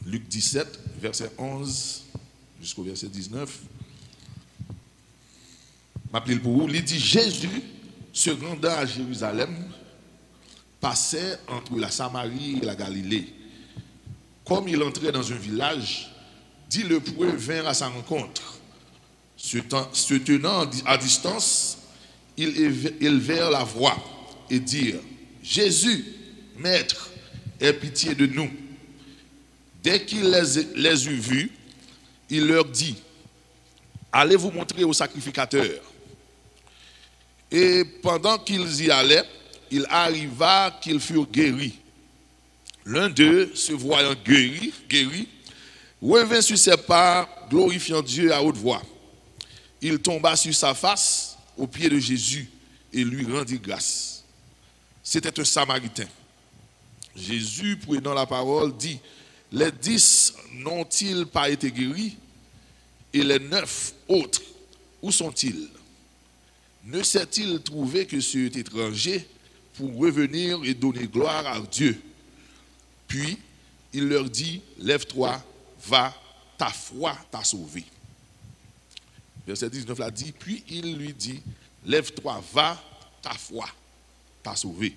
Luc 17, verset 11 jusqu'au verset 19. M'appelle pour vous. Il dit Jésus, se rendant à Jérusalem, passait entre la Samarie et la Galilée. Comme il entrait dans un village, 10 lépreux vinrent à sa rencontre. Se tenant à distance, ils élevèrent la voix et dirent Jésus, Maître, aie pitié de nous. Dès qu'il les eut vus, il leur dit allez vous montrer au sacrificateur. Et pendant qu'ils y allaient, il arriva qu'ils furent guéris. L'un d'eux, se voyant guéri, revint sur ses pas, glorifiant Dieu à haute voix. Il tomba sur sa face aux pieds de Jésus et lui rendit grâce. C'était un Samaritain. Jésus, prenant la parole, dit les 10 n'ont-ils pas été guéris? Et les 9 autres, où sont-ils? Ne s'est-il trouvé que cet étranger pour revenir et donner gloire à Dieu? Puis, il leur dit, lève-toi, va, ta foi t'a sauvé. Verset 19 l'a dit, puis il lui dit, lève-toi, va, ta foi t'a sauvé.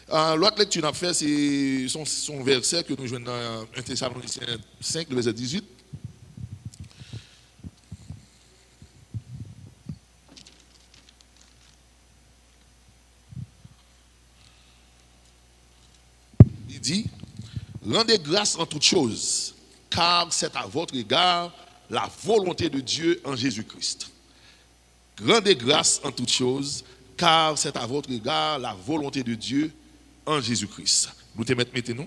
L'autre lecture qu'on a fait, c'est son verset que nous jouons dans 1 Thessaloniciens 5, le verset 18. Il dit, rendez grâce en toutes choses, car c'est à votre égard la volonté de Dieu en Jésus-Christ. Rendez grâce en toutes choses, car c'est à votre égard la volonté de Dieu en Jésus-Christ. Nous te mettons,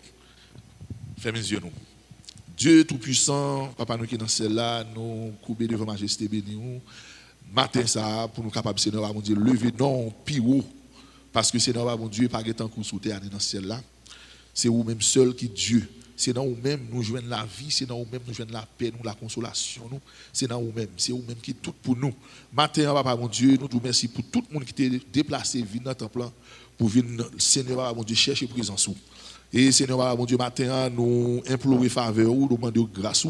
fermez les yeux nous. Dieu Tout-Puissant, Papa nous qui est dans celle-là, nous couper devant Majesté béni nous. Matin ça, pour nous capables, Seigneur, mon Dieu, lever non, pire, parce que Seigneur, mon Dieu, pas de coup sous terre dans celle-là. C'est vous-même seul qui Dieu. C'est dans vous-même nous joignons la vie, c'est dans vous-même nous joignons la paix, nous la consolation, nous. C'est dans vous-même, c'est vous-même qui est tout pour nous. Matin, Papa, mon Dieu, nous te remercions pour tout le monde qui t'est déplacé, venu dans ton plan, pour venir, Seigneur, mon Dieu, chercher présence. Et Seigneur, mon Dieu, matin, nous implorer faveur, nous demander grâce,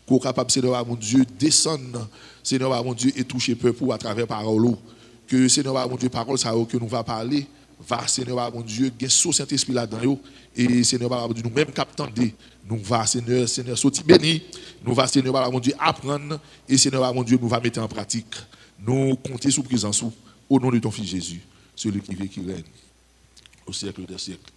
qu'on soit capable, Seigneur, mon Dieu, descendre, Seigneur, mon Dieu, et toucher peuple à travers parole. Que, Seigneur, mon Dieu, parole, ça que nous va parler. Va, Seigneur, mon Dieu, gain sous Saint-Esprit là-dedans. Et Seigneur, mon Dieu, nous-mêmes captendés, nous va, Seigneur, sorti béni. Nous va, Seigneur, mon Dieu, apprendre. Et Seigneur, mon Dieu, nous va mettre en pratique. Nous compter sous présence au nom de ton Fils Jésus, celui qui vit et qui règne au siècle des siècles.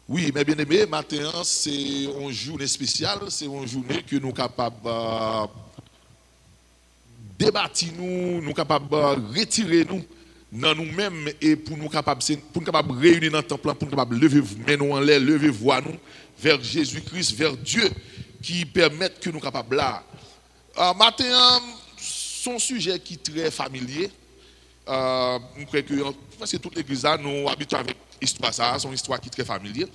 Oui, mes bien-aimés, matin, c'est une journée spéciale, c'est une journée que nous sommes capables débattre nous sommes capables de retirer nous dans nous-mêmes et pour nous capables réunir dans le temple, pour nous capables lever nous en l'air, lever voix nous vers Jésus-Christ, vers Dieu qui permettent que nous capables là. Matin, son sujet qui est très familier. Je crois que toute l'église là nous habitués avec l'histoire ça, son histoire qui est très familière.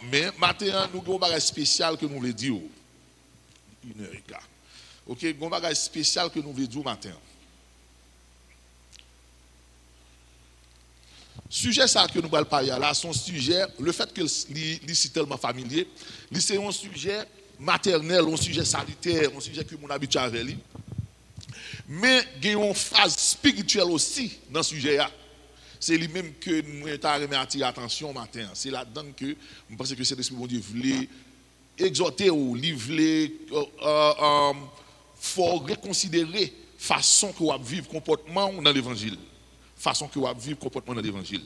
Mais matin, nous avons un bagage spécial que nous voulons dire. 1h15. Ok, il y a un bagage spécial que nous voulons dire matin. Sujet ça que nous allons parler là, son sujet, le fait que c'est tellement familier, c'est un sujet maternel, un sujet sanitaire, un sujet que nous habitués avec lui. Mais il y a une phase spirituelle aussi dans ce sujet là. C'est lui-même que nous avons attiré l'attention matin. C'est là-dedans que je pense que c'est l'Esprit de Dieu voulait exhorter ou livrer. Faut reconsidérer la façon que vous vivez le comportement dans l'évangile. Façon que vous vivez le comportement dans l'évangile.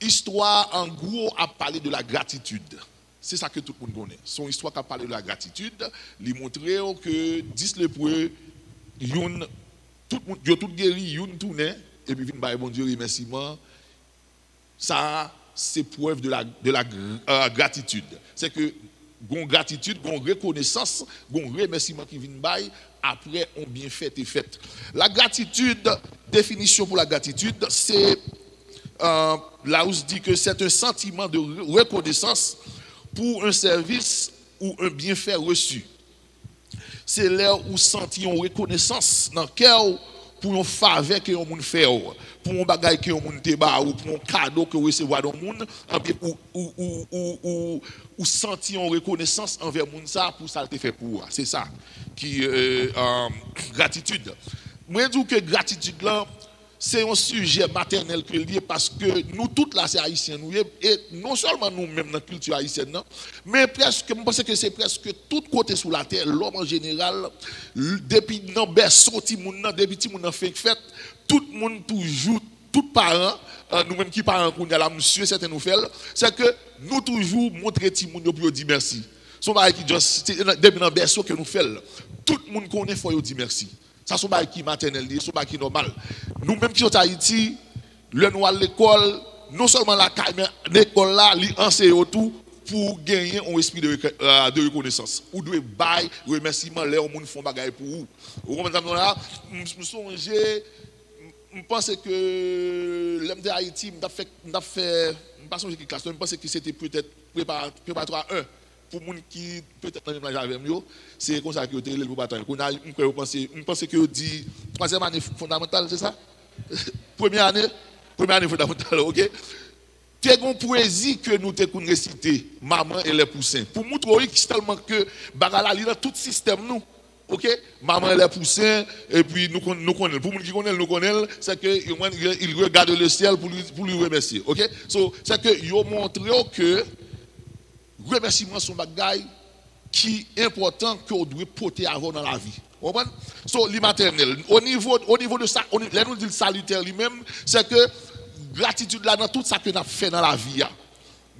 Histoire, en gros, a parlé de la gratitude. C'est ça que tout le monde connaît. Son histoire a parlé de la gratitude. Il montrait que 10 lépreux, tout le monde, tout guéri, ils tourné, et puis, bon Dieu, remerciement. Ça, c'est preuve de la gratitude. C'est que, gon gratitude, gon reconnaissance, gon remerciement qui vient bail, après on bien fait et fait. La gratitude, définition pour la gratitude, c'est là où se dit que c'est un sentiment de reconnaissance pour un service ou un bienfait reçu. C'est là où senti une reconnaissance dans le cœur pour un faveur que on monde fait, pour un bagage que on monde te ba ou pour un cadeau que recevoir dans monde, ou sentir en reconnaissance envers monde ça pour ça te fait pour. C'est ça qui gratitude. Moi je dis que gratitude là c'est un sujet maternel que lié parce que nous toutes là c'est haïtiens nous et non seulement nous même dans la culture haïtienne non, mais presque je pense que c'est presque tout côté sur la terre l'homme en général depuis dans berceau ti moun depuis ti moun fait fête tout le monde toujours tout parents nous même qui parents qu'on a là monsieur certains nous fait c'est que nous toujours montrer ti moun pour dire merci son bail qui juste depuis dans berceau que nous fait tout le monde connaît faut dire merci. Ça sont pas qui maternel, sont pas qui normal. Nous même qui sommes en Haïti, le nous à l'école, non seulement la l'école là, li enseigne tout pour gagner un esprit de reconnaissance. Ou de bail remerciement les gens font bagaille pour vous. Vous comprenez là, je pense que l'homme de Haïti m'a fait pas songer qui classe, je pense que c'était peut-être préparatoire 1. Pour les gens qui peut-être dans le avec moi, c'est comme ça que vous avez le bataille. On pense que vous dit troisième année fondamentale, c'est ça? Première année fondamentale, ok? Tu as une poésie que nous avons récité, Maman et les poussins. Pour montrer tellement que Bagala lit dans tout système nous. Ok? Maman et les poussins, et puis nous connaissons. Pour les gens qui connaissent, nous connaissons, c'est qu'ils regardent le ciel pour lui remercier. Ok? C'est qu'ils ont montré que remerciement son bagaille qui est important que on doit porter avant dans la vie. Vous comprenez? L'immaternel. Au niveau de ça, là nous dit le salutaire lui-même, c'est que gratitude là dans tout ça que nous avons fait dans la vie.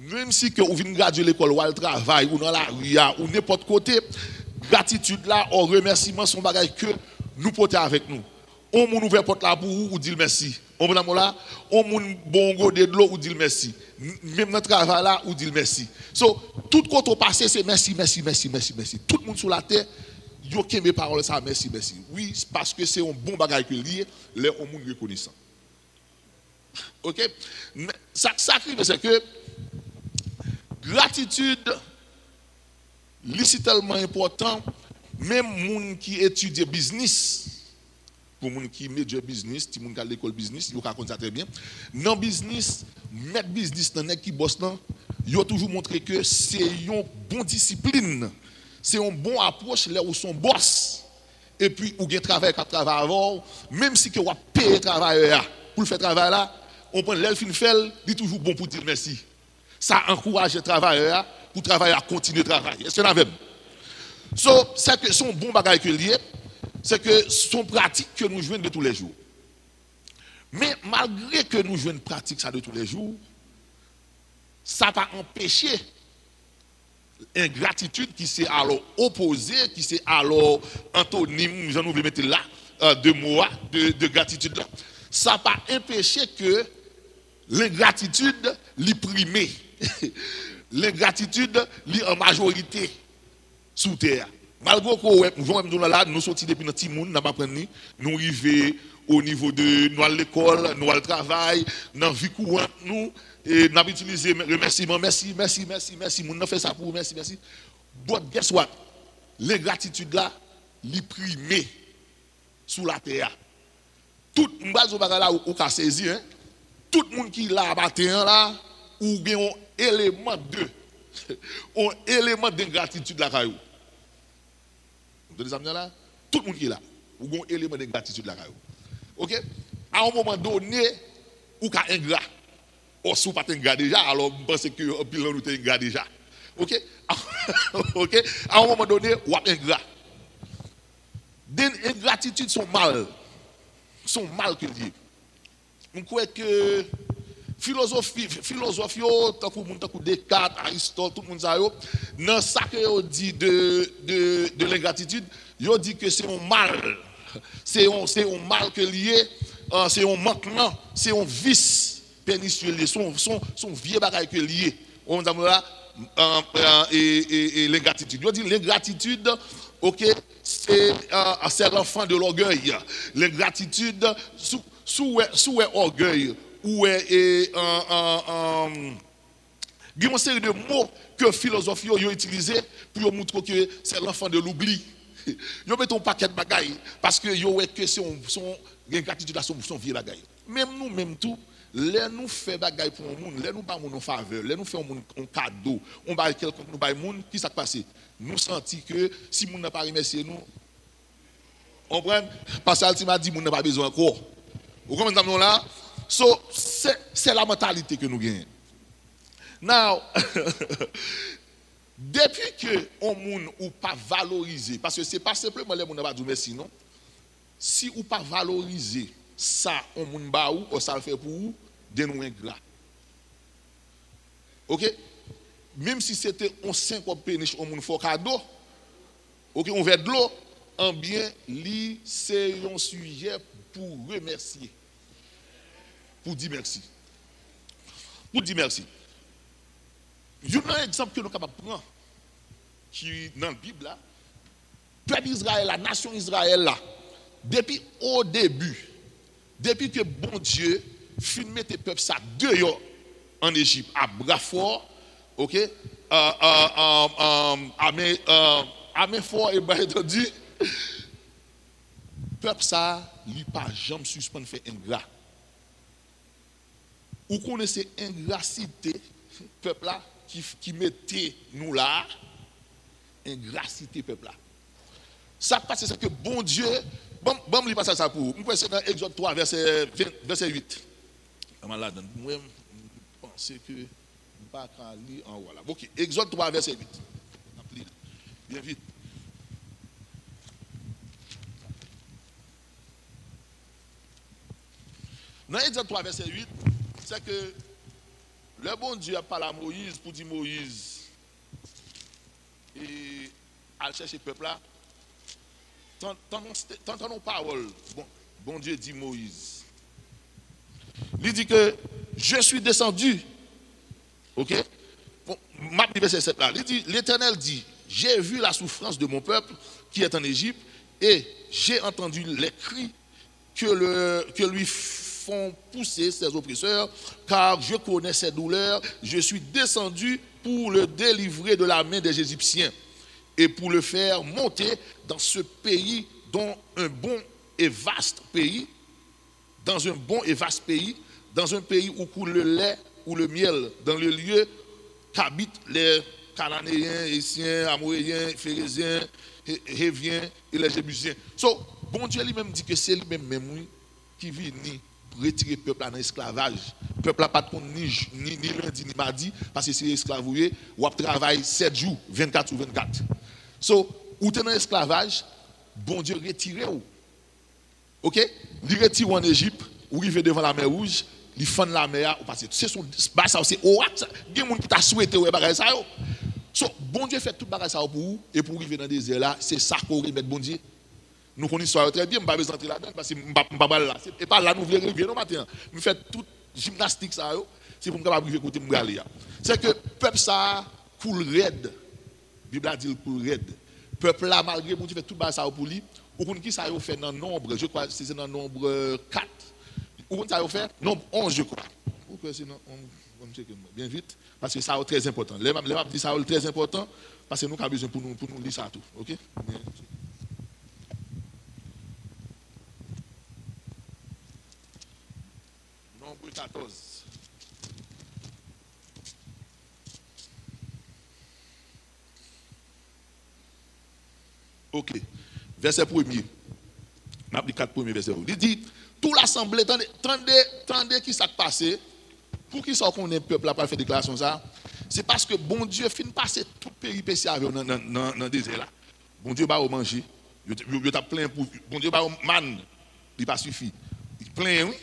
Même si que vous venez graduer l'école ou le travail ou dans la rue ou n'importe côté, gratitude là, au remerciement son bagaille que nous porter avec nous. On moun ouvert porte là pour vous ou dit merci. On là, on moun bongo de l'eau ou dit merci. Même dans le travail là ou dit merci. Tout côté au passé c'est merci. Tout le monde sur la terre, yo kembe parole ça merci. Oui, parce que c'est un bon bagage que lié, les on moun reconnaissant. OK? Ça c'est que gratitude c'est tellement important même moun qui étudie business. Pour les gens qui médias business, les gens qui ont l'école business, ils connaissent ça très bien. Dans le business, mettre business dans les qui bossent, ils ont toujours montré que c'est une bonne discipline, c'est une bonne approche là où son boss. Et puis, ou bien travail qu'à travail avant, même si vous payez le travail pour le faire travail là, on prend l'elfin fait, il est toujours bon pour dire merci. Ça encourage le travailleur pour travailler à continuer de travailler. Est-ce que vous avez? C'est que son bon bagage que lié. C'est que son pratique que nous jouons de tous les jours. Mais malgré que nous jouons une pratique ça de tous les jours, ça va empêcher ingratitude qui s'est alors opposée, qui s'est alors antonyme, j'en oublie mettre là, deux mots de gratitude là. Ça va empêcher que l'ingratitude l'y primée. L'ingratitude l'y en majorité sous terre. Malgré que nous sortis depuis notre petit monde, nous n'avons pas appris, nous arrivons au niveau de nous à l'école, nous à le travail, dans la vie courante, nous avons utilisé remerciement, merci, nous avons fait ça pour merci. But guess what? L'ingratitude là, l'y sous la terre. Tout le monde là ou qu'a saisi, tout le monde qui l'a battu là, ou bien un élément d'ingratitude là. Là, tout le monde qui est là, ou un élément de gratitude là. OK? À un moment donné, ou qu'à ingrat. Ou si vous pas ingrat déjà, alors vous pensez que le bilan nous est ingrat déjà. OK? OK? À un moment donné, ou ingrat. Des ingratitudes sont mal que liées. On croit que philosophie tant que Descartes, Aristote, tout le monde ça yo dans ça que on dit de l'ingratitude, yo dit que c'est un mal. C'est un mal que lié, c'est un manquement, c'est un vice pernicieux, son vieux bagage que lié. On dit là et l'ingratitude. Yo dit l'ingratitude, OK, c'est l'enfant de l'orgueil. L'ingratitude sous orgueil. Ou il y a une série de mots que les philosophes ont utilisés pour montrer que c'est l'enfant de l'oubli. Yo met un paquet de bagailles parce que yo ouais que son gratitude à son vie bagaille. Même nous même tout, les nous fait bagaille pour un monde, les nous pas mon faveur, les nous fait un cadeau, on va quelqu'un nous bail monde, qui ça passé? Nous senti que si monde n'a pas remercié nous, on prend parce que m'a dit monde n'a pas besoin encore. Vous comprenez là? So c'est la mentalité que nous gagnons. Now depuis que on moun ou pas valoriser, parce que c'est pas simplement les moun pas dire merci non. Si ou pas valoriser ça on moun ba ou ça le fait pour vous de nous ingrat. OK? Même si c'était on 50 péniche on moun fort cadeau. OK, on verre de l'eau en bien li c'est un sujet pour remercier. Pour dire merci. Pour dire merci. Il y a un exemple que nous sommes capables de prendre, qui dans la Bible, là, peuple Israël, la nation Israël, là, depuis au début, depuis que bon Dieu fin mettre peuple ça dehors en Égypte, à bras fort, ok, à main fort et bas entendu, peuple ça, il pas jamais suspendre faire ingrat. Vous connaissez ingracité, peuple là, qui mettait nous là, ingracité peuple là. Ça passe, c'est que bon Dieu, bon, lui passe ça pour vous. Nous c'est dans Exode 3, verset 8. Moi, je pense que je ne pas lire en haut là. Ok, Exode 3, verset 8. Bien vite. Dans Exode 3, verset 8, c'est que le bon Dieu a parlé à Moïse pour dire Moïse et à chercher le peuple là. Tant nos paroles, bon Dieu dit Moïse. Il dit que je suis descendu. Ok? Bon, ma verset 7 là. Il dit, l'Éternel dit, j'ai vu la souffrance de mon peuple qui est en Égypte et j'ai entendu les cris que lui font pousser ses oppresseurs, car je connais ses douleurs, je suis descendu pour le délivrer de la main des Égyptiens et pour le faire monter dans ce pays, dans un bon et vaste pays, dans un pays où coule le lait ou le miel, dans le lieu qu'habitent les Cananéens, Hessiens, Amoréens, Phérésiens, Héviens et les Jébusiens. So, bon Dieu lui-même dit que c'est lui-même qui vient retirer le peuple dans l'esclavage. Le peuple n'a pas de compte ni lundi ni mardi, parce que c'est esclavoué, ou travaille 7 jours, 24 sur 24. So, ou tu es dans l'esclavage, bon Dieu retire ou. Ok? Il retire en Égypte, ou il va devant la mer Rouge, il fend la mer, ou parce que c'est son ça c'est orat, il y a des gens qui t'a souhaité ou bagay ça yo. So, bon Dieu fait tout bagay ça pour vous, et pour arriver dans le désert là, c'est ça qu'on remet bon Dieu. Nous connaissons ça très bien, je ne vais pas besoin d'entrer là-dedans parce que je ne vais pas là. Et pas là, nous voulons arriver non matin. Nous faisons toute gymnastique, ça, c'est pour nous arriver côté de Mougali. C'est que le peuple, ça, coule raide. La Bible a dit qu'il coule raide. Le peuple, là, malgré que Dieu fait tout ça pour lui, ou qu'on qui ça fait dans le nombre, je crois que c'est dans le nombre 4. Ou qu'on ça fait nombre 11, je crois. Pourquoi c'est dans 11? Bien vite, parce que ça est très important. Les m'a dit ça est très important, parce que nous avons besoin pour nous lire ça tout. Ok? Bien. Nombre 14. Ok. Verset 1er. On a pris 4 premiers versets. Il dit, toute l'assemblée, tendez qui s'est passé, pour qui ça qu'on est peuple là pour faire déclaration ça, c'est parce que bon Dieu finit passer tout péripétie avec dans le désert là. Bon Dieu va manger. Il t'a plein pour bon Dieu va man, il pas suffit. Il plein oui.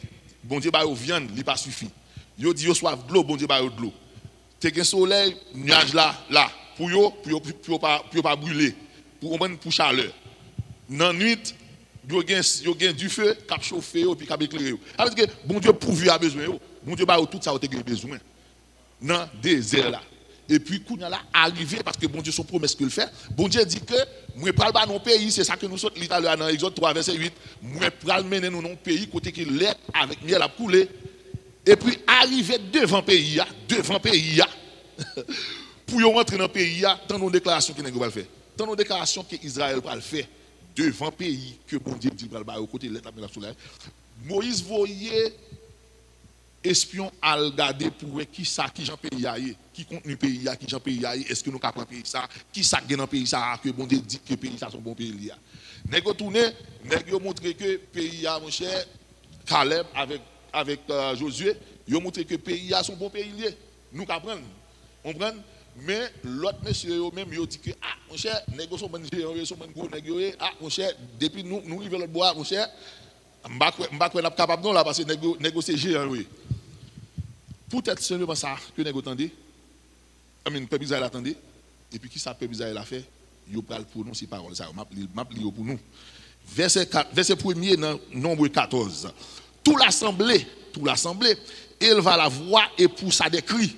Bon Dieu va viande, il pas suffit. Yo dit yo soif de l'eau, bon Dieu va de l'eau. T'es un soleil, nuage là, pour pas brûler, pour chaleur. Dans nuit, yo gen du feu, cap chauffer puis cap éclairer. Parce que bon Dieu pourvu a besoin yo. Bon Dieu va tout ça t'es besoin. Dans désert là. Et puis quand là arrivé parce que bon Dieu son promesse que le fait, bon Dieu dit que moi pral ba non pays, c'est ça que nous sommes l'Italien dans Exode 3 verset 8, moi pral mener nous non pays côté qui lait avec miel a couler. Et puis arriver devant pays pour y rentrer dans le pays, tant nos déclarations qui n'est pas faire. dans nos déclarations que Israël va le faire devant le pays que bon Dieu dit va le faire au côté de l'État soleil, Moïse voyait espion à regarder pour voir qui ça qui Jean pays aille, qui contenu pays a, qui Jean pays aille, est-ce que nous capable pays ça, qui ça gagne dans pays ça que bon Dieu dit que pays ça son bon pays là. Nèg tourner, nèg yo montré que pays a mon cher Caleb avec Josué, yo montré que pays a son bon pays lié. Nous comprendre. Comprendre? Mais l'autre monsieur yo même yo dit que ah mon cher nèg son bon géant, son bon gros nèg yo ah mon cher depuis nous river l'autre bois mon cher m'pa quoi n'a capable non là parce que négocier géant oui. Peut-être seulement ça que nèg attendez. Peuple Israël attendait et puis qui ça peuple Israël a fait? Yo pral prononcer parole ça m'a li pour nous. Verset 1er dans Nombre 14. Toute l'assemblée, éleva la voix et poussa des cris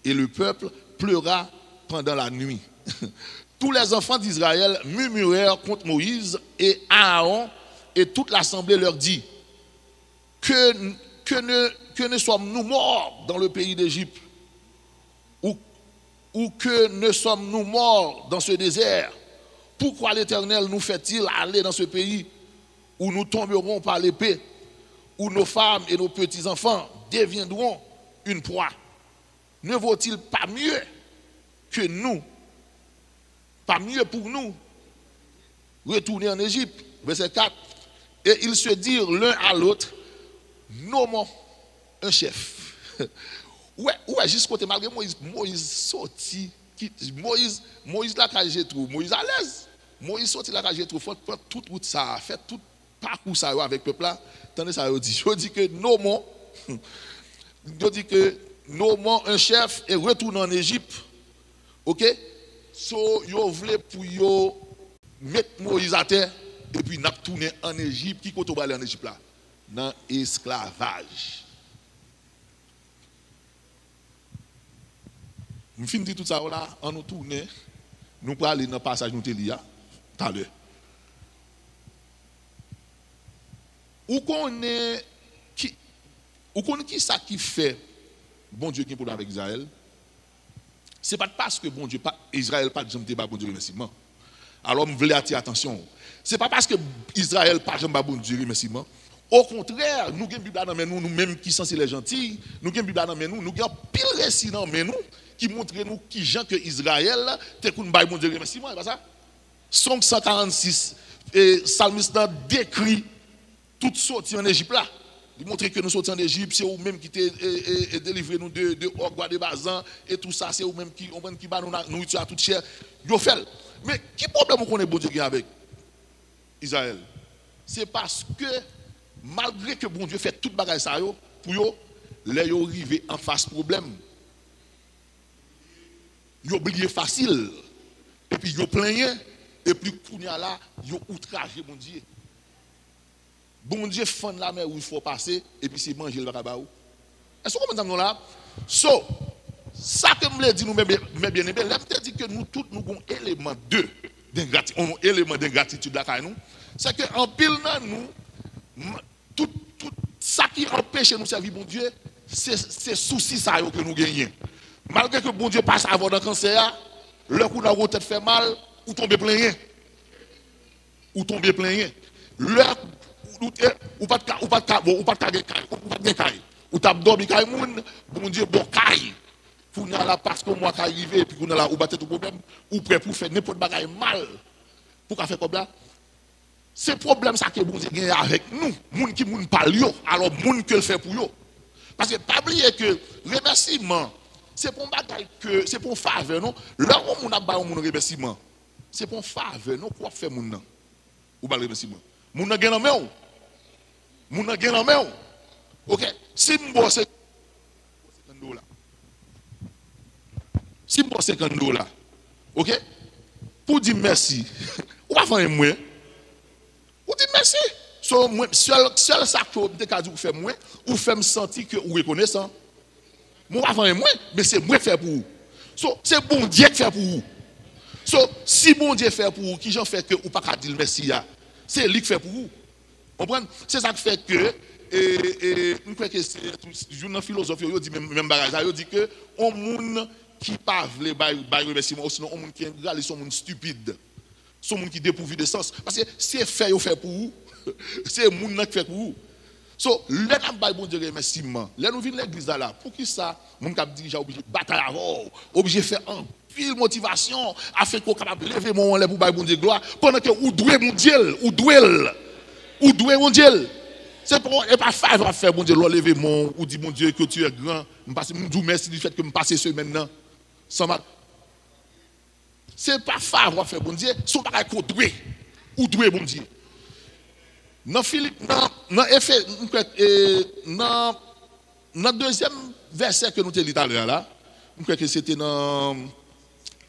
et le peuple pleura pendant la nuit. Tous les enfants d'Israël murmurèrent contre Moïse et Aaron et toute l'assemblée leur dit que ne sommes-nous morts dans le pays d'Égypte ou que ne sommes-nous morts dans ce désert? Pourquoi l'Éternel nous fait-il aller dans ce pays où nous tomberons par l'épée, où nos femmes et nos petits-enfants deviendront une proie? Ne vaut-il pas mieux que nous, pas mieux pour nous, retourner en Égypte? Verset 4. Et ils se dirent l'un à l'autre, nommons un chef. Ouais, jusqu'au côté, malgré Moïse sorti, Moïse là quand j'ai trouvé, Moïse à l'aise. Moïse sorti là quand j'ai trouvé, faut prendre toute route ça, fait tout parcours ça avec le peuple là. Attendez ça, je dis que nommons un chef et retournons en Égypte. OK? So yo voulait pour yo mettre Moïse à terre et puis n'a tourné en Égypte, qui côté aller en Égypte là? Dans esclavage. Nous finissons tout ça là, en nous tourner, nous pour aller dans le passage nous te lia tout à l'heure. Où connaît qui ça qui fait bon Dieu qui est pour avec Israël? Ce n'est pas parce que bon Dieu Israël pas jamais pas bon Dieu remerciement. Alors je voulais attirer attention. Ce n'est pas parce que Israël pas jamais bon Dieu remerciement. Au contraire, nous avons une Bible dans nous, nous-mêmes qui sommes les gentils, nous avons une Bible dans nous, avons pile récit dans nous qui montre nous qui gens que Israël te qu'on bail mon Dieu remerciement, c'est pas ça? Psaume 146 et psalmiste décrit toute sortie en Égypte là. Il montre que nous sortis en Égypte, c'est eux-mêmes qui t'ont délivré nous de Ogwa de Bazan et tout ça, c'est eux-mêmes qui bat nous nourriture à toute chair. Yo fait. Mais qui problème qu'on est bon Dieu avec Israël? C'est parce que malgré que bon Dieu fait toute bagaille ça yo, pour yo, les yo arrivé en face problème. Yo oublié facile. Et puis yo plaigné et puis kounya là, yo outragé bon Dieu. Bon Dieu fend la mer où il faut passer et puis c'est manger le bakabaou. Est-ce que vous comprenez là? So, ça que me dit nous mais bien aimé, là me dit que nous tous nous avons un élément d'ingratitude, un élément d'ingratitude là nous. C'est que en pile dans nous tout ça qui empêche nous servir bon Dieu, c'est souci ça que nous gagnons. Malgré que bon Dieu passe avant dans cancer, le coup dans tête fait mal, ou tomber plein. Ou tomber plein. Le ou pas ou t'a dormi kay moun, bon Dieu bon kay. Pour nous là parce que moi qui arrivé puis qu'on là ou battre tout problème, ou prêt pour faire n'importe bagaille mal. Pour faire comme là. C'est problème ça que bon Dieu gagne avec nous, moun qui moun parle yo, alors moun que le fait pour yo. Parce que pas oublier que remerciement c'est pour bagaille que c'est pour faveur non. Là où moun a ba moun remerciement. C'est pour faveur non quoi faire moun nan. Ou ba remerciement. Moun nan gen nan men ou. Moun nan gen nan men ou. OK, si m'bo c'est $50. Si m'bo $50. OK? Pour dire merci. Ou pas faire moins. Ou dire merci. So, seul ça que vous avez faire moins, ou faire me sentir que vous reconnaissant. Moi pas faire moins, mais c'est moi faire pour vous. So, c'est bon Dieu qui fait pour vous. So, si bon Dieu fait pour vous, qui j'en fait que ou pas dire merci, c'est lui qui fait pour vous. Comprenez? C'est ça qui fait que je crois que c'est une philosophie, il dit même bagage, il dit que on monde qui pas veut bailler remerciement, sinon on monde qui est ils sont monde stupide. Son monde qui dépourvu de sens. Parce que c'est fait, il fait pour vous. C'est le monde qui fait pour vous. So, là, nous bon Dieu remerciement. Là, nous venons l'église là. Pour qui ça? Mon cap dirigeant obligé de bataille avant, obligé de faire un pile motivation, afin qu'on capable de lever mon lèvre pour bon Dieu gloire. Pendant que ou doué mon Dieu, ou doué mon Dieu. C'est pour pas faire bon Dieu lever mon ou dire mon Dieu que tu es grand. Je dis merci du fait que je passe ce maintenant. C'est pas faire faire bon Dieu, son bagage qu'on doué ou doué bon Dieu. Dans Philippe, dans deuxième verset que nous avons lu tout à l'heure là, je crois que c'était dans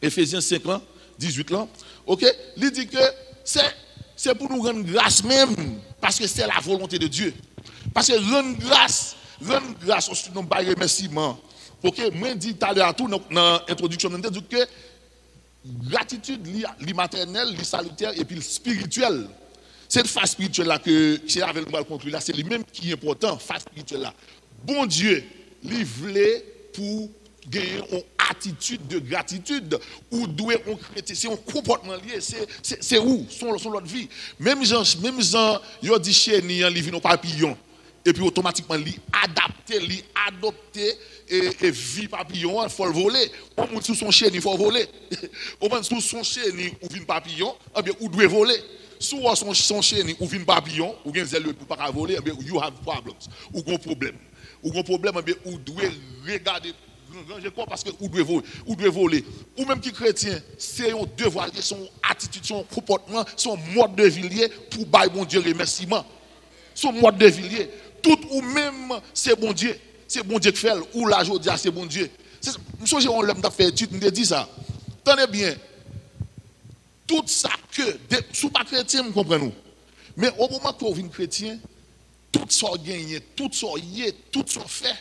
Ephésiens 5 ans, 18 ans. OK, il dit que c'est pour nous rendre grâce même parce que c'est la volonté de Dieu. Parce que rendre grâce aussi nous pas remerciement. OK, moi dit tout à l'heure tout dans l'introduction nous dit que gratitude l'immatériel, salutaire et puis spirituel. Cette phase spirituelle là que c'est avec le conclure là, c'est lui même qui est important, phase spirituelle là. Bon Dieu, il voulait pour gagner une attitude de gratitude ou doué on chrétien, c'est un comportement lié, c'est où son l'autre vie. Même gens yo dit chenille li vinn papillon et puis automatiquement li adopter et vie papillon, il faut le voler. On monte sous son chenille, il faut voler. On monte sous son chenille ou vinn papillon, eh bien ou doit voler. Soit son chenille ou vinn papillon, ou bien zèle pour pas voler, eh bien you have problems, ou gon problème. Ou gon problème, eh bien ou doit regarder ranger quoi parce que ou doit voler. Ou même qui chrétien, c'est un devoir, son attitude, son comportement, son mode de vie lié pour bailler bon Dieu remerciement. Son mode de vie lié. Tout ou même c'est bon Dieu. C'est bon Dieu qui fait, ou là, je dis, c'est bon Dieu. Je on l'a fait étude, me dit ça. Tenez bien, tout ça que, sous pas chrétien, vous comprenez. Mais au moment que vous êtes chrétien, tout ça gagné, tout ça y est, tout ça fait,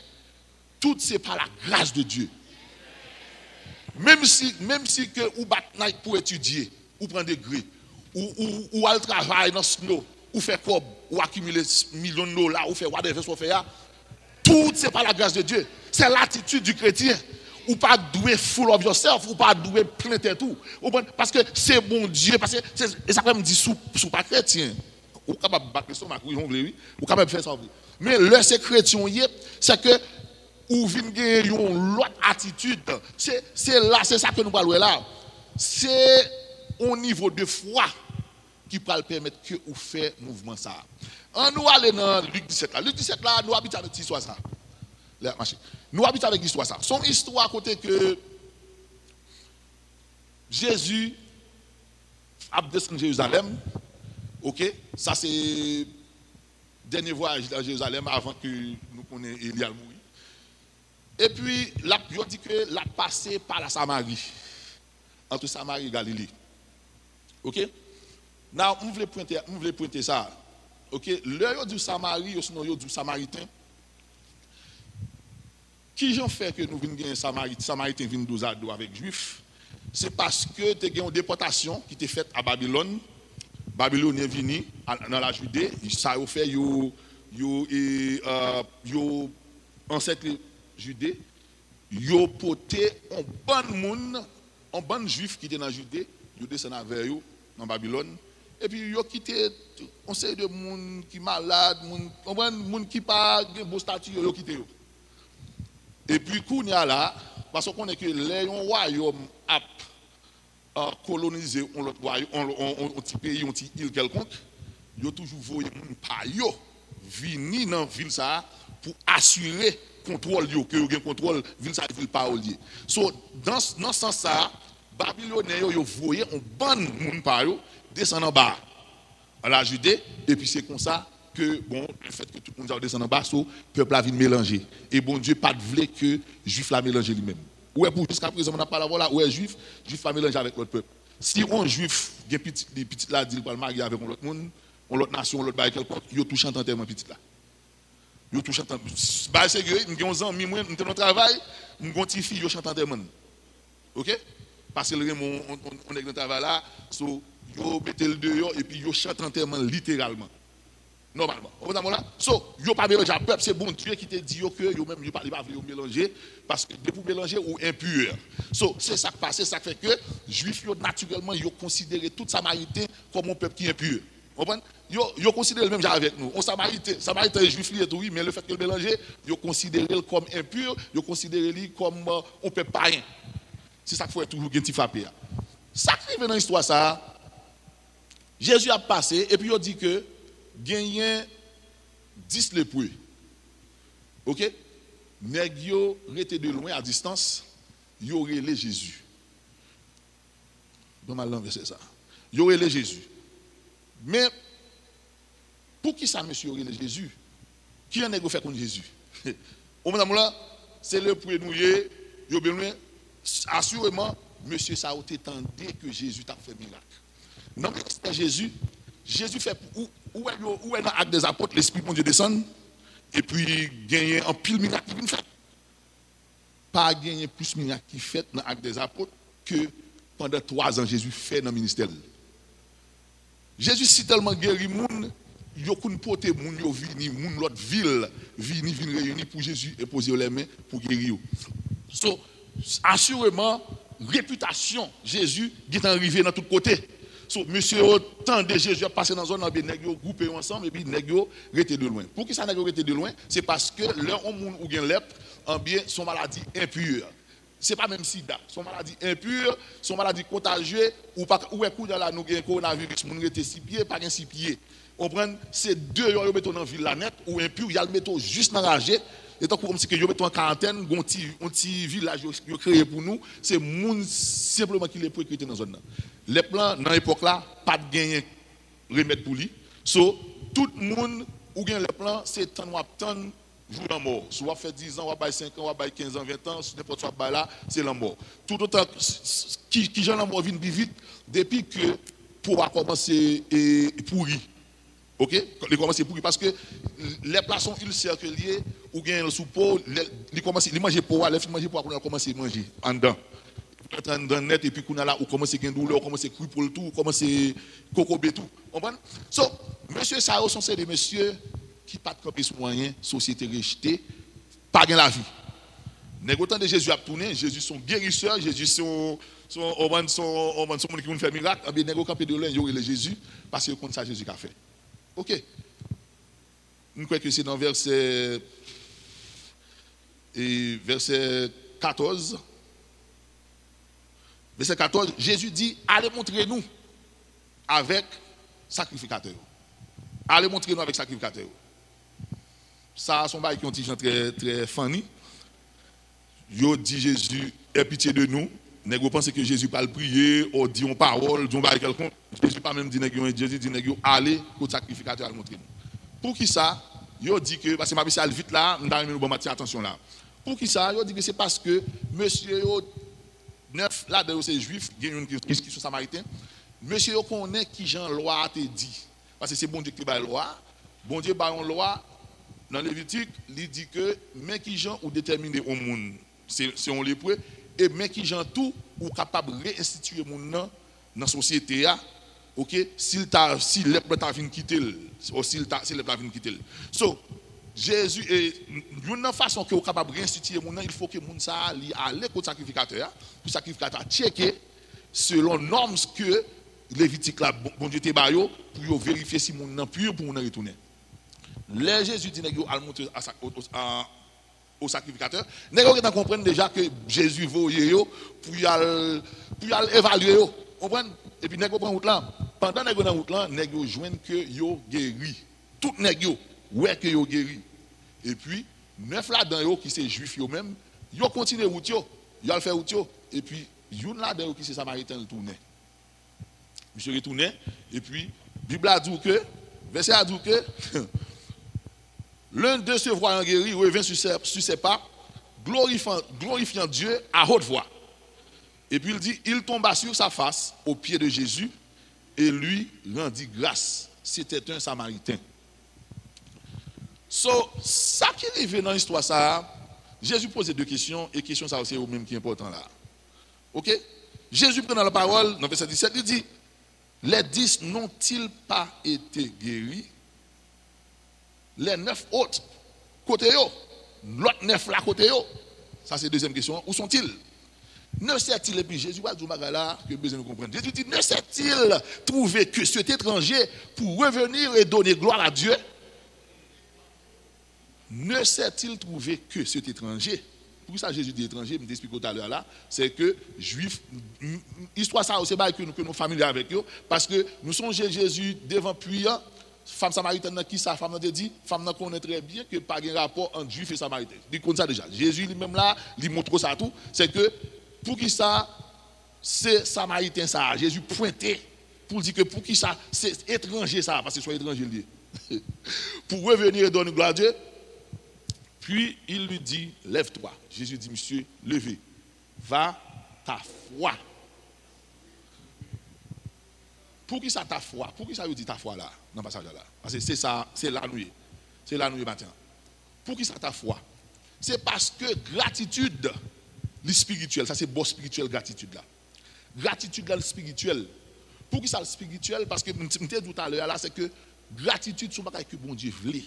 tout c'est par la grâce de Dieu. Même si que vous battez pour étudier, ou prendre des degrés, ou aller travailler dans snow, ou faire quoi, ou accumuler millions de dollars, ou faire whatever, soit faire. Tout, c'est pas la grâce de Dieu. C'est l'attitude du chrétien. Ou pas doué full of yourself, ou pas doué plein de tout. Parce que c'est bon Dieu. Parce que, et ça me dit, sous pas chrétien. Ou capable de battre le stomac, oui. Ou capable de faire ça. Mais le c'est chrétien, c'est que, ou vient gagner une autre attitude. C'est là, c'est ça que nous parlons là. C'est au niveau de foi qui peut permettre que vous fassiez mouvement ça. On nous aller dans Luc 17 là. Luc 17 là, nous habitons avec l'histoire ça. Nous habitons avec l'histoire ça. Son histoire à côté que Jésus a descendu à Jérusalem. OK, ça c'est dernier voyage à Jérusalem avant que nous connaissions Élie mourir. Et puis là, je dis que l'a passé par la Samarie. Entre Samarie et Galilée. OK? Now, on voulait pointer ça. OK, l'heure du Samarie, sinon du Samaritain. Qui j'en fait que nous venons gagner Samaritain viennent 12 ados avec Juifs? C'est parce que tu as une déportation qui était faite à Babylone. Babylone est venu dans la Judée. Ça a fait yo ancêtre Judée. Yo porté un bon monde, un bon juif qui était dans la Judée. Yo descend vers eux dans Babylone. Et puis, ils ont quitté un série de monde qui est malade, monde qui n'a pas de beau statut, ils ont quitté. Et puis, quand on est là, parce qu'on est que les royaumes a colonisé un petit pays, un petit île quelconque, ils ont toujours voulu venir dans la ville pour assurer le contrôle, que vous avez un contrôle, ville ça ville pas lié. So, dans ce sens-là, Babylonais, ils ont voulu un bon monde par eux, descend en bas à la Judée, et puis c'est comme ça que, bon, le fait que tout le monde descend en bas, le peuple a vu mélanger. Et bon Dieu, pas de voulait que les Juifs la mélangent lui-même. Ouais, pour jusqu'à présent, on n'a pas la voix là, ouais, Juif va mélanger avec l'autre peuple. Si un Juif, des petits là, dit pas le marier avec l'autre monde, l'autre nation, l'autre bail quelconque, ils tout chantent tellement petit là. Ils tout chantent. Bah, c'est que, nous avons 11 ans, nous avons notre travail, nous avons une fille, ils chantent tellement. OK? Parce que on est dans le travail là, so, yo mettez le dehors et puis yo chante enterrement littéralement. Normalement. Vous comprenez là? So, yo pas mélanger à peuple, c'est bon Dieu qui te dit que yo même yo pas mélanger parce que de pour mélanger ou impur. So, c'est ça qui passe, c'est ça qui fait que juifs yo naturellement yo considéré tout samaritain comme un peuple qui est impur. Vous comprenez? Yo considère le même genre avec nous. On samaritain et juif li tout oui, mais le fait que le mélanger, yo considéré comme impur, yo considéré lui comme un peuple païen. C'est ça qu'il faut toujours gagner frapper. Ça qui arrive dans l'histoire ça, Jésus a passé et puis il dit que gagné 10 lépreux. OK? Nèg yo rete de loin à distance, yo relé Jésus. Bon mal verset ça. Yo relé Jésus. Mais pour qui ça monsieur relé Jésus? Qui en nèg fait contre Jésus? Au moment là, c'est le prénoué, yo besoin assurément monsieur ça a entendu que Jésus t'a fait miracle. Non, c'est Jésus fait où est dans l'acte des apôtres, l'Esprit de Dieu descend, et puis gagner un pile miracle qui fait. Pas gagner plus miracle qui fait dans l'acte des apôtres que pendant 3 ans Jésus fait dans le ministère. Jésus si tellement guéri moun, yo koun porter moun yo vini moun l'autre ville, vini réunir pour Jésus et poser les mains pour guérir. So, assurément réputation Jésus qui est arrivé dans tous côtés. So, monsieur, autant de Jésus a passé dans une zone, nèg yo groupé ensemble et puis nèg yo rete de loin. Pour qui ça nèg yo rete de loin? C'est parce que leur monde ou gen lèpre, en bien son maladie impure. C'est pas même sida, son maladie impure, son maladie contagieuse ou pas ou est dans la nous gen coronavirus, moun rete 6 pieds, pas gen 6 pieds. On prend ces deux yo metto dans ville la net ou impur, y a le metto juste dans ragé. Et tant comme si que yo metto en quarantaine, un petit village yo créé pour nous, c'est moun simplement qui les précité dans zone là. Les plans dans l'époque là, pas de gagner remède pour lui. So tout le monde ou gagne les plans, c'est tant ou tant jour la mort. Soit fait 10 ans, ou bail 5 ans, ou bail 15 ans, 20 ans, n'importe quoi bail là, c'est la mort. Tout autant qui gens la mort vient plus vite depuis que pour commencer pourri. OK? Les commencer pourri parce que les plats sont ulcères liés ou gagne sous peau, les commencer les manger pour les manger pour commencer manger en dedans. Dans net et puis qu'on a là ou commence à gagner douleur, commence à crier pour le tout, commence à cocober tout. Comprenez? So, monsieur ça sont des messieurs qui pas de camper moyen, société rejetée, pas gain la vie. Négotant de Jésus a tourné, Jésus son guérisseur, Jésus son monde qui nous fait miracle, bien négo camper de loin, il y Jésus parce que comme ça Jésus a fait. OK. Nous croyons que c'est dans verset 14. Verset 14, Jésus dit, allez montrer-nous avec sacrificateur. Allez montrer-nous avec sacrificateur. Ça, son bail qui ont dit très, très funny. Yo dit Jésus, aie pitié de nous. Vous pensez que Jésus pas le prier, ou dit une parole, dit un bail quelconque. Jésus pas même dit, Jésus dit, allez, au sacrificateur, allez montrer-nous. Pour qui ça? Yo dit que, parce que ma vie, vite là, nous bon attention là. Pour qui ça? Yo dit que c'est parce que monsieur, 9 là de ces juifs qui sont samaritains monsieur yo connaît qui Jean loi te dit parce que c'est bon Dieu qui ba loi bon Dieu ba une loi dans Lévitique il dit que mais qui Jean ou déterminer au monde c'est on lépreux et mais qui Jean tout ou capable réinstituer monde dans la société là OK si lépreux t'a vinn quitter ou si lépreux vinn quitter so Jésus et une façon que vous capable de réinstituer mon il faut que moun ça ali aller au sacrificateur pour sacrificateur checker selon normes que Lévitique là bon Dieu te bayo pour vérifier si mon pur pour mon retourner. Les Jésus dit nèg yo al monter au sacrificateur, nèg yo comprendre déjà que Jésus voye yo pour y évaluer yo. Comprendre et puis nèg yo prend route là. Pendant nèg yo dans route là, nèg yo joindre que yo guéri. Tout nèg yo ouais que yo guéri. Et puis 9 là-dedans yo qui c'est juif yo même, yo continue route yo, yo al faire route yo et puis une là-dedans qui c'est samaritain le tourner. Monsieur retourné et puis Bible a dit que verset a dit que l'un d'eux se voyant guéri revint sur ses pas glorifiant Dieu à haute voix. Et puis il dit il tomba sur sa face aux pieds de Jésus et lui rendit grâce. C'était un samaritain. So, ça qui arrive dans l'histoire, ça, Jésus pose 2 questions, et question ça aussi est au même qui est important là. Ok? Jésus prend dans la parole, dans verset 17, il dit, les 10 n'ont-ils pas été guéris? les 9 autres côté yo, l'autre 9 là côté yo. Ça c'est deuxième question, où sont-ils? Ne sait-il, et puis Jésus va dire là que besoin de comprendre. Jésus dit, ne sait-il trouver que cet étranger pour revenir et donner gloire à Dieu? Ne sait-il trouver que cet étranger? Pour ça Jésus dit étranger, je m'explique tout à l'heure là, c'est que juif, histoire ça c'est pas que nous familiers avec eux, parce que nous sommes Jésus devant puissant. Femme samaritaine qui sa femme n'a dit, femme n'a connaît très bien que pas de rapport entre juif et samaritain. Il connaît ça déjà. Jésus lui-même là, il montre ça tout, c'est que pour qui ça c'est samaritain ça, Jésus pointait pour dire que pour qui ça c'est étranger ça, parce que soit étranger lié. Pour revenir et donner gloire à Dieu, puis il lui dit lève-toi. Jésus dit monsieur, levez. Va ta foi. Pour qui ça ta foi? Pour qui ça veut dire ta foi là? Dans le passage là. Parce que c'est ça, c'est la nuit. C'est la nuit matin. Pour qui ça ta foi? C'est parce que gratitude, le spirituel, ça c'est beau spirituel gratitude là. Gratitude là, le spirituel. Pour qui ça le spirituel? Parce que je me disais tout à l'heure là, c'est que gratitude, c'est pas que bon Dieu voulait.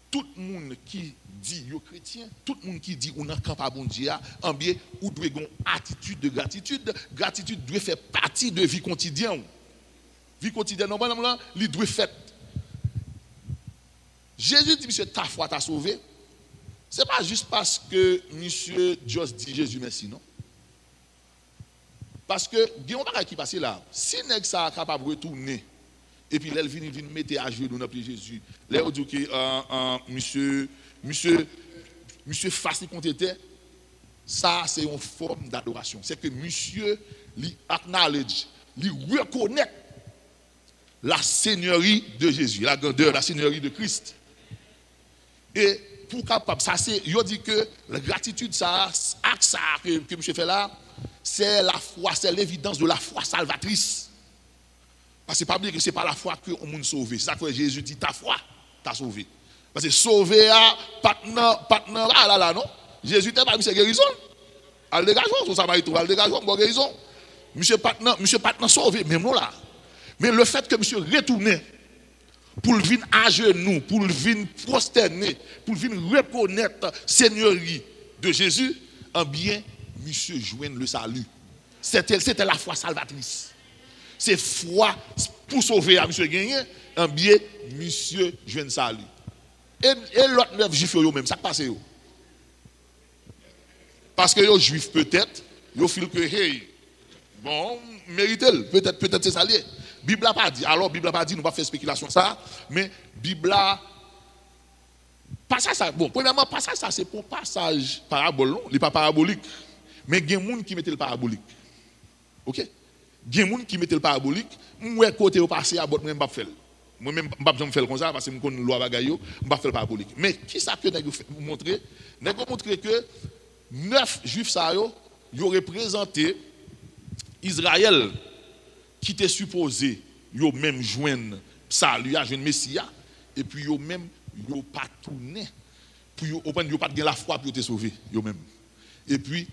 Tout le monde qui dit yo chrétien, tout le monde qui dit on n'a pas bon Dieu, en bien ou doit avoir une attitude de gratitude. Gratitude doit faire partie de vie quotidienne. Vie quotidienne, normalement, il doit faire. Jésus dit, monsieur, ta foi t'a sauvé. Ce n'est pas juste parce que monsieur Dios dit Jésus merci, non? Parce que, il y a un bagage qui passe là. Si nèg ça capable de retourner, et puis l'elle vient mettre à genoux dans Jésus, là, on dit que monsieur face contre était, ça c'est une forme d'adoration. C'est que monsieur lui acknowledge, lui reconnaît la seigneurie de Jésus, la grandeur, la seigneurie de Christ. Et pour capable, ça c'est, il dit que la gratitude, ça, ça que monsieur fait là, c'est la foi, c'est l'évidence de la foi salvatrice. Parce que pas oublier que ce n'est pas la foi que on monde sauvé. C'est ça que Jésus dit, ta foi t'a sauvé. Parce que sauver à patna là non. Jésus t'a pas mis guérison. Al dégagement, sur ça va être al dégagement, bon guérison. Monsieur patna sauvé même non là. Mais le fait que monsieur retourne pour venir à genoux, pour venir prosterner, pour venir reconnaître la seigneurie de Jésus, en bien, monsieur joigne le salut. C'était la foi salvatrice. C'est foi pour sauver à monsieur gagné, en bien, monsieur joigne le salut. Et l'autre 9 juifs, même, ça passe. Parce que les juifs, peut-être, ils font que, hey, bon, mérite-le, peut-être c'est ça lié. Bible n'a pas dit. Alors, Bible n'a pas dit, nous ne pas faire spéculation ça, mais Bible a. Passage ça. Bon, premièrement, passage ça, c'est pour passage parabole, non? Il n'est pas parabolique. Mais il y a des gens qui mettent le parabolique. Ok? Il y a des gens qui mettent le parabolique. Moi, côté au passé, à bord, moi, je ne vais pas faire. Moi-même, je ne vais pas faire comme ça, parce que je connais la loi bagaille, je ne vais pas faire le parabolique. Mais qui ça que vous montrer? Nous avons montré que 9 juifs, ça, ils ont représenté Israël, qui était supposé yo même joindre salut à joindre Messia et puis yo même yo pas tourné pour yo pas de la foi pour te sauver yo même et puis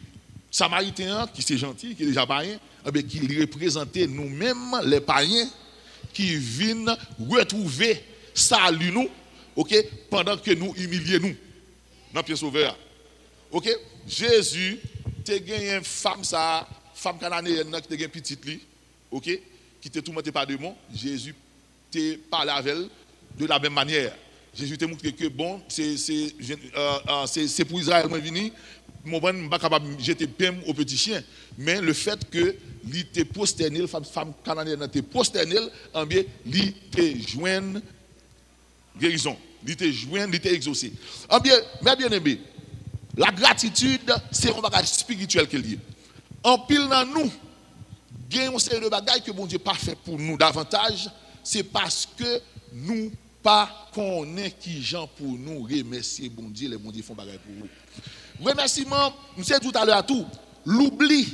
Samaritain qui c'est gentil qui est déjà païen qui représentait nous-mêmes les païens qui viennent retrouver salut nous OK pendant que nous humilions nous dans pied sauveur OK Jésus te gagné une femme cananéenne qui te gagné petite li OK, qui te tourmenté par démon, Jésus te parlé avec elle de la même manière. Jésus te montré que bon, c'est pour Israël qui est venu, mon bon, je ne suis pas capable de jeter pème au petit chien, mais le fait que il te prosterné, femme canadienne te prosterné, en bien, il te joint guérison, il te joint, il te exaucé. En bien, mes bien-aimés, la gratitude, c'est un bagage spirituel qu'il dit. En pile dans nous, il y a un série de bagailles que bon Dieu pas fait pour nous davantage, c'est parce que nous pas connaissons qui gens pour nous remercier bon Dieu, les bon Dieu font bagailles pour nous. Remerciement, nous savons tout à l'heure tout, l'oubli,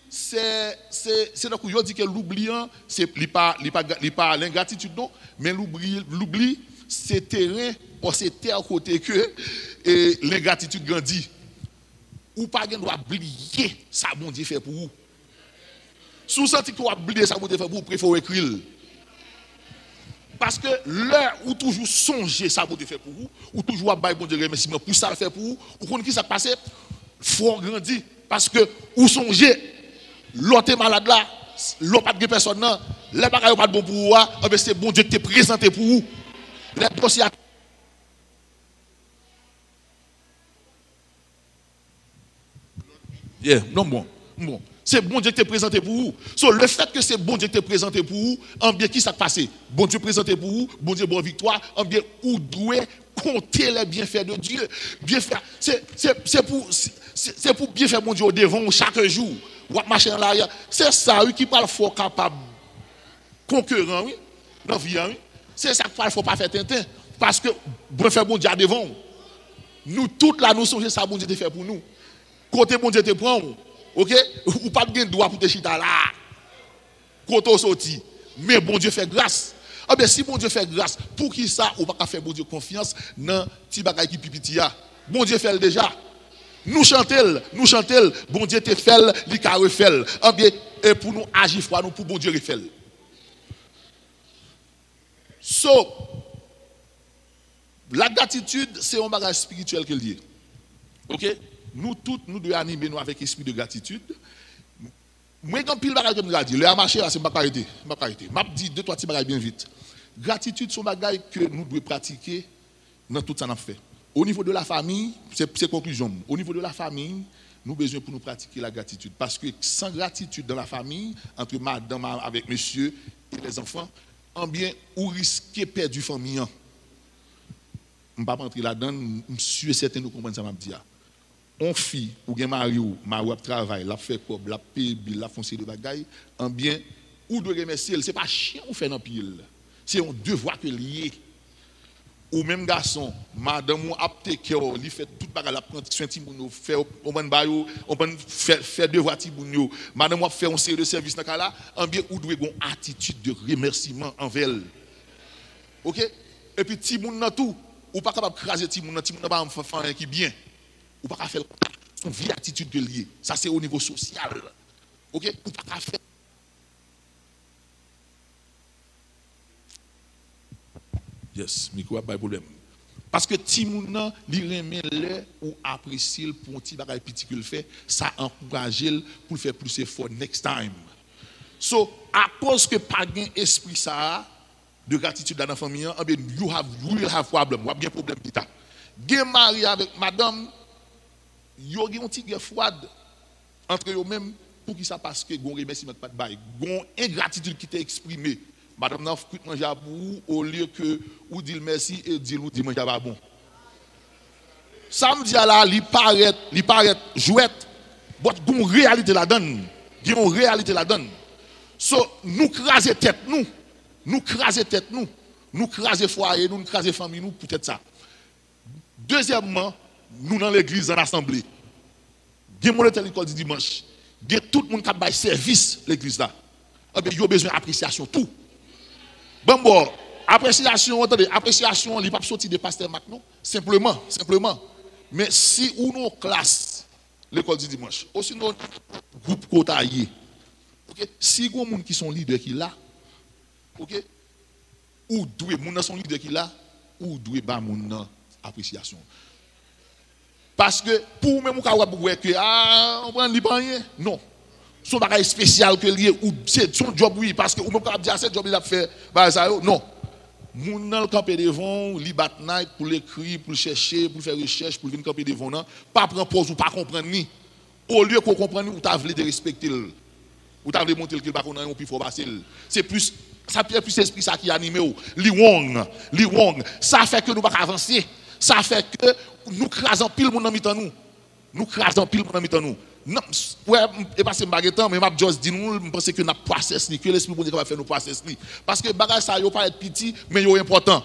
c'est donc je dis que l'oubliant c'est pas l'ingratitude non, mais l'oubli c'est terrain pour c'est terre côté que l'ingratitude grandit. Ou pas doit oublier ça bon Dieu fait pour vous. Sous senti que vous oubliez ça bon Dieu fait pour vous, préférez écrire. Parce que l'heure où toujours songer ça bon Dieu fait pour vous, ou toujours à bailler bon Dieu remerciement pour ça le faire pour vous, ou qu'on qui ça passe, faut grandir parce que ou songer l'autre malade là, l'autre pas de personne là, les bagages pas bon pour vous, c'est bon Dieu qui te présenté pour vous. Les dossiers non bon. C'est bon Dieu qui te présenté pour vous. So, le fait que c'est bon Dieu qui te présenté pour vous, en bien qui s'est passé? Bon Dieu présenté pour vous, bon Dieu bonne victoire, en bien où doit compter les bienfaits de Dieu. Bien faire, c'est pour bien faire bon Dieu au devant chaque jour. Ou marcher en l'arrière. C'est ça oui, qui parle fort capable concurrent oui, dans la vie oui. C'est ça qu'il ne faut pas faire tintin parce que bon faire bon Dieu à devant. Nous toutes là nous songeons ça bon Dieu te fait pour nous. Côté bon Dieu te prend. OK? Ou pas de droit pour te chita là. Côté sorti. Mais bon Dieu fait grâce. Ah ben si bon Dieu fait grâce, pour qui ça ou pas faire bon Dieu confiance dans petit bagay qui pipiti a. Bon Dieu fait déjà. Nous chantons, bon Dieu te fait, li ka refait. Ah bien et pour nous agir foi nous pour bon Dieu refait. So la gratitude c'est un bagage spirituel qu'il dit. OK? Nous tous, nous devons animer nous avec esprit de gratitude. Moi, quand pile bagage comme je dis, le a marché là, c'est pas arrêter. M'a dit deux trois petits bagages bien vite. Gratitude, c'est un bagage que nous devons pratiquer dans tout ça qu'on fait. Au niveau de la famille, c'est conclusion. Au niveau de la famille, nous avons besoin pour nous pratiquer la gratitude. Parce que sans gratitude dans la famille, entre madame avec monsieur et les enfants, en bien, ou risquez perdre du famille. Je ne vais pas rentrer là-dedans, je suis certain de comprendre ça, m'a dit. On fille ou gen mari ou travail, la fait quoi, la paye, la foncer de bagaille, en bien ou de remercier, c'est pas chien ou fait dans pile. C'est un devoir que lié. Ou même garçon, madame ou apte cœur, li fait toute bagaille la prendre soin ti moun fait on ban bayo, on ban faire devoir ti moun yo. Madame ou fait un série de service dans là, en bien ou doit gon attitude de remerciement envers elle. OK? Et puis ti moun nan tout, ou pas capable craser ti moun pas faire qui bien. Ou pas faire son vie attitude de lié. Ça c'est au niveau social. OK? Ou pas faire yes, micro pas de problème. Parce que ti moun nan li remen le ou apprécier pour un petit bagay petit que le fait, ça encourage pour faire plus effort next time. So à cause que pas gain esprit ça de gratitude dans la famille, you will have problem, ou bien problème d'état. Gen mari avec madame yo gen ti guerre froide entre eux même pour qui ça parce que gon remerciement pas de bail gon ingratitude qui t'est exprimé madame nan coûte manger pour vous au lieu que ou dire merci et dire ou dire manger pas bon samedi là li paraît jouette but gon réalité la donne gon réalité la donne so nous craser tête nous craser foyer nous craser famille nous peut-être ça. Deuxièmement, nous dans l'église, dans l'assemblée, il y a mon l'école du dimanche, il y a tout le monde qui a service l'église là. Il y a besoin d'appréciation, tout. Bon, appréciation, attendez, appréciation, il ne peut pas sortir de pasteur Mac, non? Simplement. Mais si ou nous classe l'école du dimanche, aussi nous groupe côtaillé, ok? Si il y a des gens qui sont leaders qui là, ok? Ou doué, moun nan son leader qui là, ou doué ba moun nan appréciation. Parce que pour même ka wè que on prend li pas rien. Non. Son bagage spécial que lié ou c'est son job oui parce que ou même ka dire c'est job il a fait ba ça non. Moun nan camper devant, li bat night pour l'écrire, pour chercher, pour faire recherche, pour venir camper devant nan, pas prendre pause ou pas comprendre ni. Au lieu qu'on comprenne ou t'a voulu de respecter ou t'a voulu montrer qu'il pas connait on puis faut passer. C'est plus ça peut plus esprit ça qui anime ou li wong ça fait que nous pas avancer. Ça fait que nous crasons pile mon ami dans nous. Non, ouais, et pas c'est baguettant mais m'a juste dit nous pense que n'a process ni que l'esprit bon Dieu va faire nous process ni parce que bagage ça yo pas être petit mais yo important.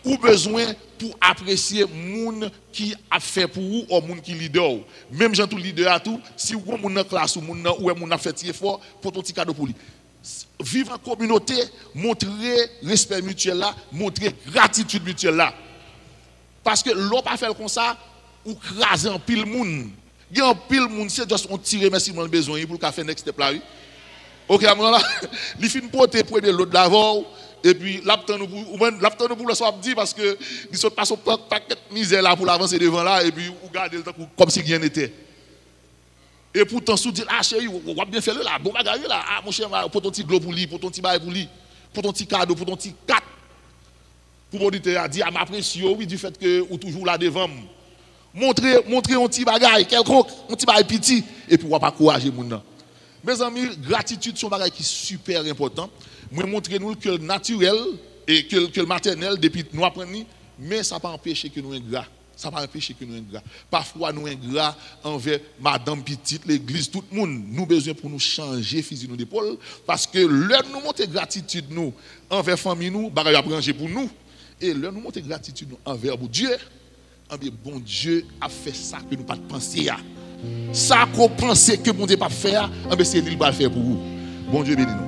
Ou besoin pour apprécier moun qui a fait pour vous ou moun qui leader. Même gens tout leader à tout, si vous moun dans classe ou moun a fait effort pour ton petit cadeau pour lui. Vivre en communauté, montrer respect mutuel là, montrer gratitude mutuelle là. Parce que l'on pas faire comme ça ou craser en pile moun. Il y a un pile moun c'est juste on tire remerciement le besoin pour faire next step là. OK, là, il fin porter premier l'autre d'avant, Et puis, l'aptan nous pour le soir dit parce que ils sont pas son paquet de misère là pour l'avancer devant là et puis vous gardez le temps comme si rien n'était. Et pourtant, sous dit, ah chérie, on va bien faire là, bon bagarre là, ah mon cher, pour ton petit glos pour lui, pour ton petit bail pour lui, pour ton petit cadeau, pour ton petit 4. Pour mon auditeur a dit, à m'apprécier, oui, du fait que vous toujours là devant. Montrer un petit bagaille, quelconque, un petit bagaille petit, et puis on va pas encourager les gens. Mes amis, gratitude, c'est un bagaille qui est super important. Moi, montrer nous que le naturel et que le maternel, depuis nous apprenons, mais ça ne va pas empêcher que nous soyons ingrats. Ça ne va pas empêcher que nous soyons ingrats. Parfois, nous sommes ingrats envers madame petite, l'église, tout le monde. Nous avons besoin pour nous changer physique nous d'épaule. Parce que l'heure nous monter gratitude nous envers famille nous, bagaille a ranger pour nous. Et l'heure nous monter gratitude nous envers Dieu. Bon Dieu a fait ça que nous ne pas penser. Ça qu'on pensait que bon Dieu pas faire, c'est lui qui va le faire pour vous. Bon Dieu bénis nous.